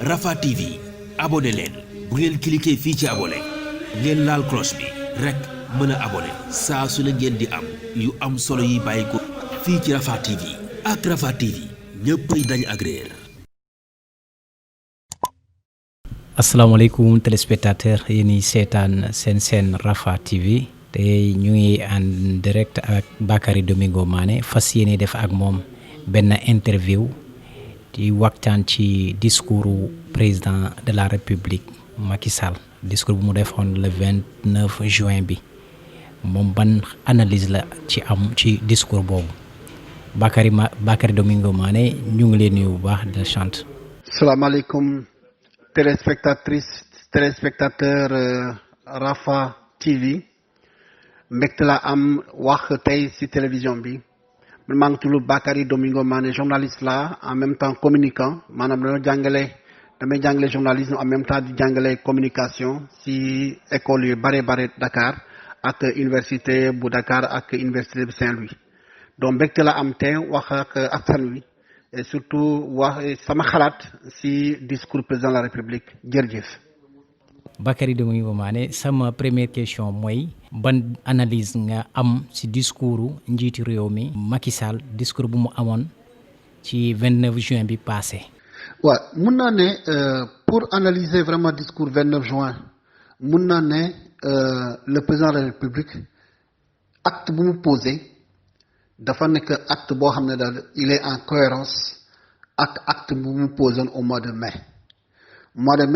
Rafah TV abonné leen bu ngeen cliquer fii ci abonné ngeen laal cloche bi rek mën a abonné saa su ne ngeen di am yu am solo yi bàyyi ko fii ci Rafah TV ak Rafah TV ñëppay dañ ak réer. asalaamaaleykum téléspectateur yéen ñi seetaan seen Rafah TV te ñu ngi en direct ak Bakary Domingo Mané fas yéene def ak moom benn interview di waxtaan ci discours président de la république Macky Sall discours bu mu defoon le 29 juin bi moom ban analyse la ci am ci discours boobu Bakary Domingo Mané ñu ngi leen nuyu bu baax de chante. salaamaaleykum téléspectateur Rafah TV mbégte la am wax tey ci télévision bi man maa ngi tudd Bakary Domingo Mané journaliste la en même temps communicant maanaam damay jàngale journalisme en même temps di jàngale communication ci école yu bare Dakar ak université bu Dakar ak université bu Saint-Louis donc mbégte la am tey wax ak askan wi et surtout wax sama xalaat ci discours président de la République jërëjëf. Bakary Domingo Mané sama première question mooy ban analyse nga am ci discours njiitu réew mi Macky Sall discours bu mu amoon ci 29 juin bi passé. waaw mun naa ne pour analyser vraiment discours 29 juin mun naa ne le président de la République acte bu mu posé dafa nekk acte boo xam ne daal il est en cohérence ak acte bu mu posé au mois de mai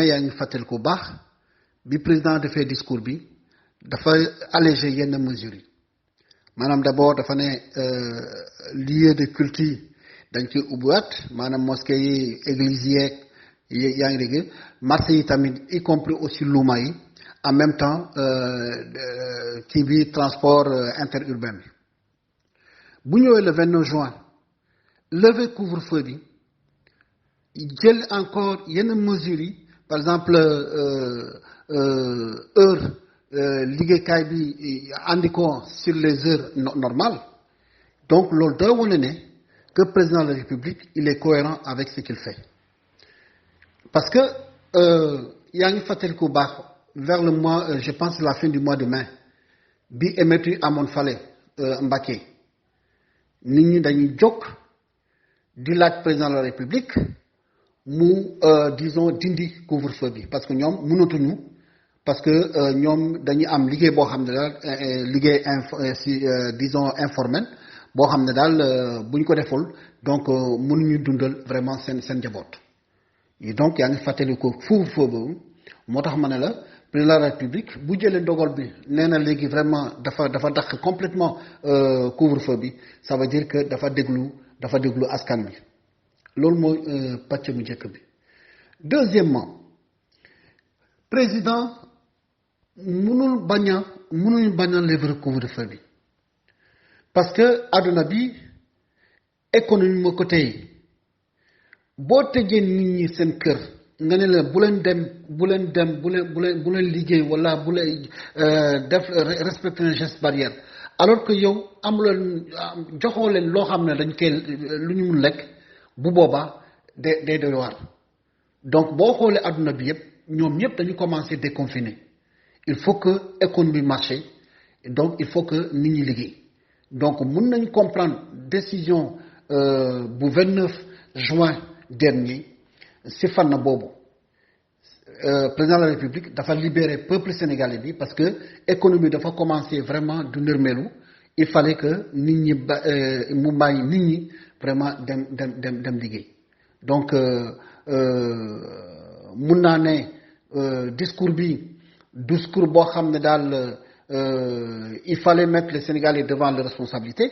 yaa ngi fàttali ko baax bi président defee discours bi dafa alléger yenn mesures yi maanaam d'abord dafa ne lieu de culte dañ koy ubbiwaat maanaam mosquée yi église yeeg yaa ngi dégg marché yi tamit y compris aussi luuma yi en même temps kii bi transport interurbain bi bu ñëwee le 29 juin lever couvre-feu bi jël encore yenn mesures yi par exemple heure liggéeykaay bi andi ko sur les heures normales donc loolu da wane ne que président de la République il est cohérent avec ce qu'il fait parce que yaa ngi fàttali ko baax vers le mois je pense la fin du mois de mai bi émeutes yi amoon fale Mbacké nit ñi dañuy jóg di laaj président de la République mu disons dindi couvre-feu bi parce que ñoom mënatuñu parce que ñoom dañuy am liggéey boo xam ne daal liggéey disons informel boo xam ne daal bu ñu ko deful donc mënuñu dundal vraiment seen njaboot yi donc yaa ngi fàttali ko couvre-feu boobu moo tax ma ne la président de la République bu jëlee ndogal bi nee na léegi vraiment dafa dàq complètement couvre-feu bi ça veut dire que dafa déglu askan bi loolu mooy pàcc bu njëkk bi. deuxièmement président mënuñu bañ a lever couvre-feu bi parce que àdduna bi économie moo ko tey boo tëjee nit ñi seen kër nga ne la bu leen liggéey wala bu leen def respecter les gestes barrières alors que yow joxoo leen loo xam ne dañ koy lu ñu mun lekk bu boobaa day doy waar donc boo xoolee àdduna bi yëpp ñoom ñëpp dañu commencer déconfiner il faut que économie marche donc il faut que nit ñi liggéey donc mun nañu comprendre décision bu 29 juin dernier si fànn boobu président de la République dafa libérer peuple sénégalais bi parce que économie dafa commencer vraiment du nërmeelu il fallait que nit ñi mu bàyyi nit ñi vraiment dem liggéey donc mun naa ne discours boo xam ne daal il fallait mettre les Sénégalais devant leurs responsabilités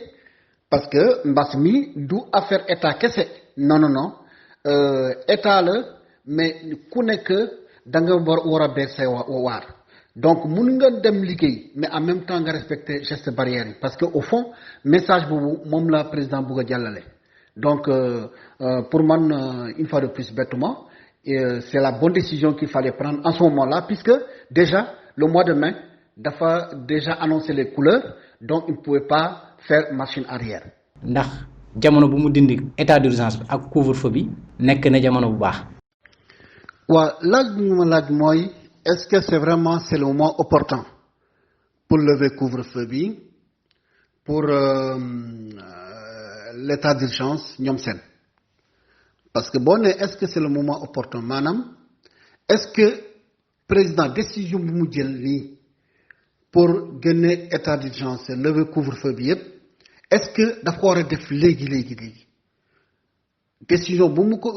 parce que mbas mi du affaire état kese non état la mais ku nekk da nga war a beer say waar donc mun nga dem liggéey mais en même temps nga respecter gestes barrières yi parce que au fond message boobu moom la président bëgg a jàllale donc pour man une fois de plus bêtement c'est la bonne décision qu'il fallait prendre en ce moment-là puisque déjà le mois de mai dafa déjà annoncé les couleurs donc il ne pouvait pas faire machine arrière. ndax jamono bu mu dindi état d'urgence bi ak couvre-feu bi nekk na jamono bu baax. waaw laaj bi ñu ma laaj mooy est-ce que c'est vraiment c'est le moment opportun pour lever couvre-feu bi pour l'état d'urgence ñoom seen parce que boo nee est-ce que c'est le moment opportun maanaam est-ce que président décision bu mu jël nii pour génne état d'urgence lever couvre-feu bi yépp est-ce que daf ko war a def léegi décision bu mu ko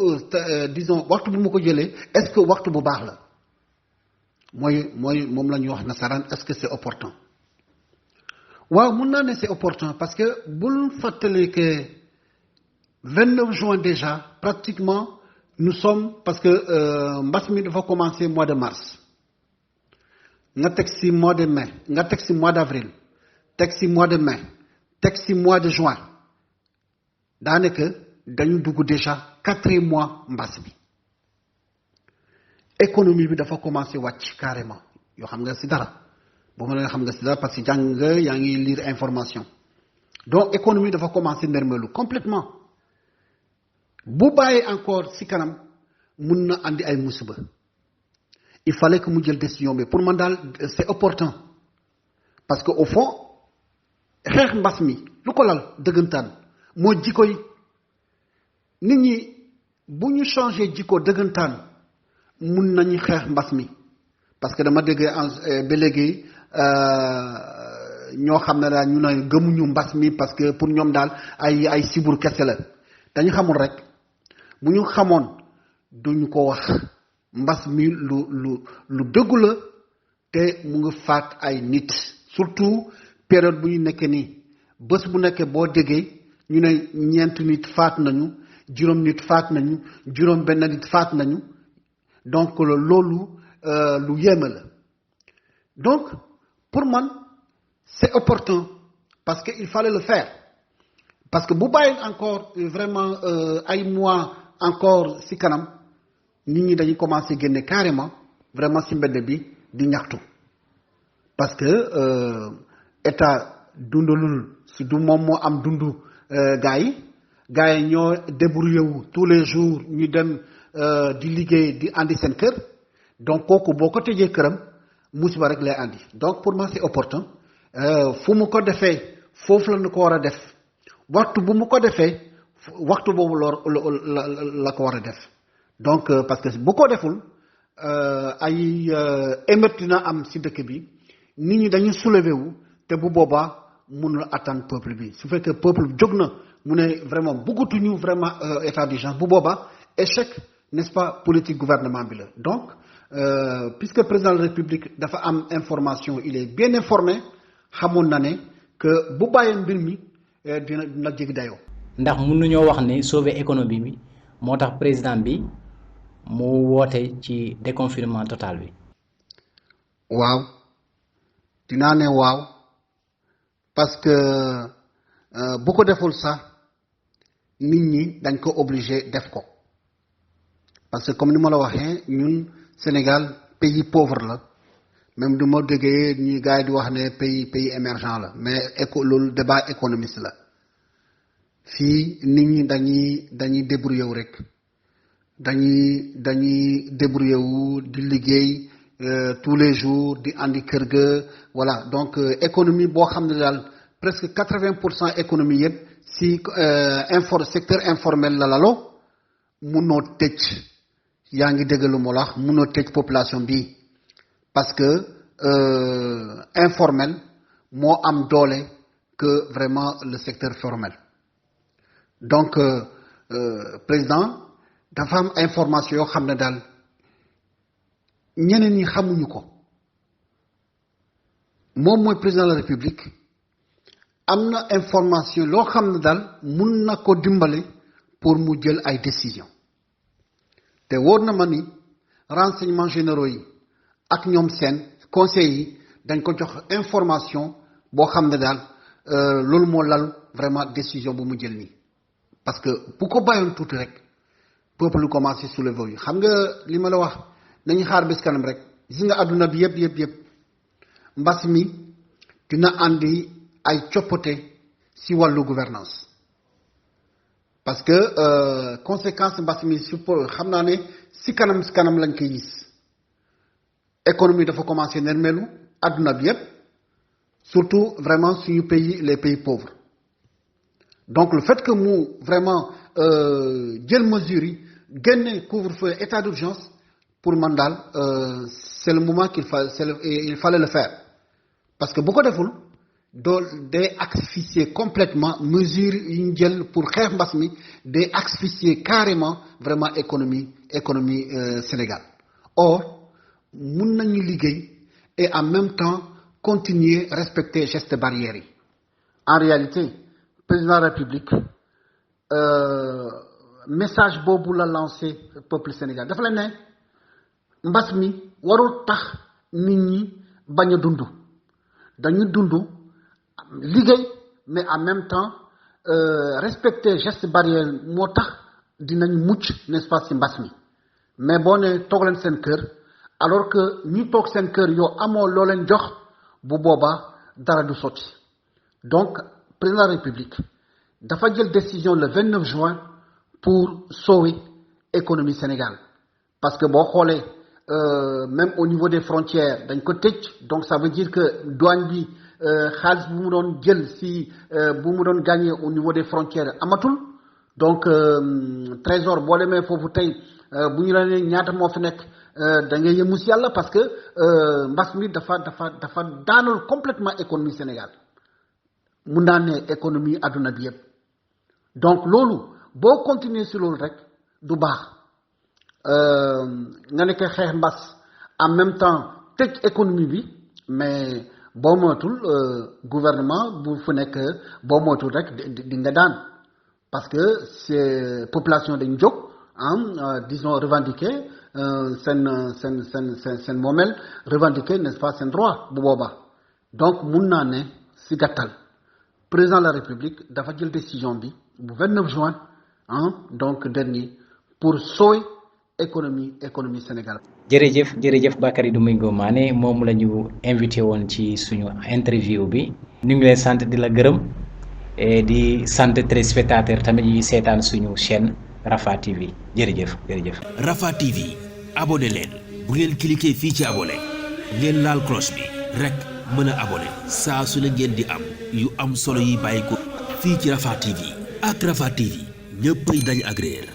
disons waxtu bu mu ko jëlee est-ce que waxtu bu baax la mooy moom la ñuy wax nasaraan est-ce que c'est opportun waaw mun naa ne c'est opportun parce que bul fàttali que 29 juin déjà pratiquement nous sommes parce que mbas mi dafa commencer mois de mars nga teg ci mois de mai nga teg ci mois d'avril teg ci mois de mai teg ci mois de juin daanaka dañu dugg déjà 4e mois mbas bi économie bi dafa commencer wàcc carrément yoo xam nga ci dara boo ma la xam nga ci dara parce que jàng nga yaa ngi lire information donc économie dafa commencer nërmelu complètement bu bàyyee encore ci kanam mun na andi ay musiba il fallait que mu jël décision bi pour man daal c'est opportun parce que au fond xeex mbas mi lu ko lal dëggantaan moo jikko yi nit ñi bu ñu changer jikko dëggantaan mun nañu xeex mbas mi parce que dama dégg ba léegi ñoo xam ne daal ñu ne gëmuñu mbas mi parce que pour ñoom daal ay sibur kese la dañu xamul rek bu ñu xamoon duñu ko wax mbas mi lu dëggu la te mu ngi faat ay nit surtout période bu ñu nekkee nii bés bu nekkee boo déggee ñu ne 9 nit faat nañu juróom nit faat nañu juróom benn nit faat nañu donc loolu lu yéeme la donc pour man c'est opportun parce que il fallait le faire parce que bu bàyyi encore vraiment ay mois encore ci kanam nit ñi dañuy commencer génne carrément vraiment ci mbedd bi di ñaxtu parce que état dundalul si du moom moo am dundu gars yi ñoo débrouillé wu tous les jours ñu dem di liggéey di andi seen kër donc kooku boo ko tëjee këram musiba rek lay andi donc pour moi c'est opportun fu mu ko defee foofu la ñu ko war a def waxtu bu mu ko defee waxtu boobu la ko war a def donc parce que bu ko deful ay émeute dina am ci dëkk bi nit ñi dañuy soulever wu te bu boobaa mënul atteindre peuple bi su fekkee peuple bi jóg na mu ne vraiment bëggatuñu vraiment état d'urgence bu boobaa échec n'est-ce pas politique gouvernement bi la donc puisque président de la République dafa am information il est bien informé xamoon na ne que bu bàyyee mbir mi dina jéggi dayoo. ndax mën nañoo wax ne sauver économie bi moo tax président bi mu woote ci déconfinement total bi. waaw dinaa ne waaw parce que bu ko deful sax nit ñi dañ ko obligé def ko parce que comme ni ma la waxee ñun Sénégal pays pauvre la même du ma déggee ñi gars yi di wax ne pays émergent la mais loolu débat économiste la fii nit ñi dañuy débrouiller wu rek dañuy débrouiller wu di liggéey tous les jours di andi kër ga voilà donc économie boo xam ne daal presque 80% économie yëpp si secteur informel la lalo munoo tëj yaa ngi dégg lu mu la wax munoo tëj population bi parce que informel moo am doole que vraiment le secteur formel donc président dafa am information yoo xam ne daal ñeneen ñi xamuñu ko moom mooy président de la République am na information loo xam ne daal mun na ko dimbale pour mu jël ay décisions te wóor na ma ni renseignements généraux yi ak ñoom seen conseils yi dañ ko jox information boo xam ne daal loolu moo lal vraiment décision bu mu jël nii parce que bu ko bàyyoon tuuti rek peuple lu commencé soulever yi xam nga li ma la wax nañu xaar bés kanam rek gis nga àdduna bi yëpp mbas mi dina andi ay coppite ci wàllu gouvernance parce que conséquence mbas mi xam naa ne si kanam lañ koy gis économie dafa commencé nermelu àdduna bi yépp surtout vraiment suñu pays les pays pauvres donc le fait que mu vraiment jël mesures yi génne couvre-feu état d'urgence pour man daal c'est le moment il fallait le faire parce que bu ko deful doo day asphyxier complètement mesures yi ñu jël pour xeex mbas mi day asphyxier carrément vraiment économie Sénégal or mun nañu liggéey et en même temps continuer respecter gestes barrières yi en réalité président de la République message boobu la lancé peuple Sénégal dafa la ne mbas mi warul tax nit ñi bañ a dund dañu dund liggéey mais en même temps respecter gestes barrières moo tax dinañu mucc n'est-ce pas ci mbas mi mais boo ne toog leen seen kër alors que ñi toog seen kër yow amoo loo leen jox bu boobaa dara du sotti donc président de la République dafa jël décision le 29 juin pour sauver économie Sénégal parce que boo xoolee même au niveau des frontières dañ ko tëj donc ça veut dire que douane bi xaalis bu mu doon jël si bu mu doon gagner au niveau des frontières amatul donc trésor boo demee foofu tey bu ñu la nee ñaata moo fi nekk da ngay yëmu si yàlla parce que mbas mi dafa daanal complètement économie Sénégal mun naa ne économie àdduna bi yëpp donc loolu boo continuer si loolu rek du baax nga nekk xeex mbas en même temps tëj économie bi mais boo moytul gouvernement bu fu nekk boo moytul rek di nga daan parce que c'est population dañ jóg disons revendiquer seen moomeel revendiquer n'est-ce pas seen droit bu boobaa donc mun naa ne si gàttal président de la République dafa jël décision bi bu 29 juin donc dernier pour sauver économie Sénégal. jërëjëf Bakary Domingo Mané moom la ñu invité woon ci suñu interview bi ñu ngi lay sant di la gërëm di sant téléspectateur tamit yi seetaan suñu chaîne Rafah TV jërëjëf. Rafah TV abonné leen bu ngeen cliquer fii ci abonné ngeen laal cloche bi rek mën a abonné saa su ne ngeen di am yu am solo yi bàyyi ko fii ci Rafah TV ak Rafah TV ñëppay dañ agréer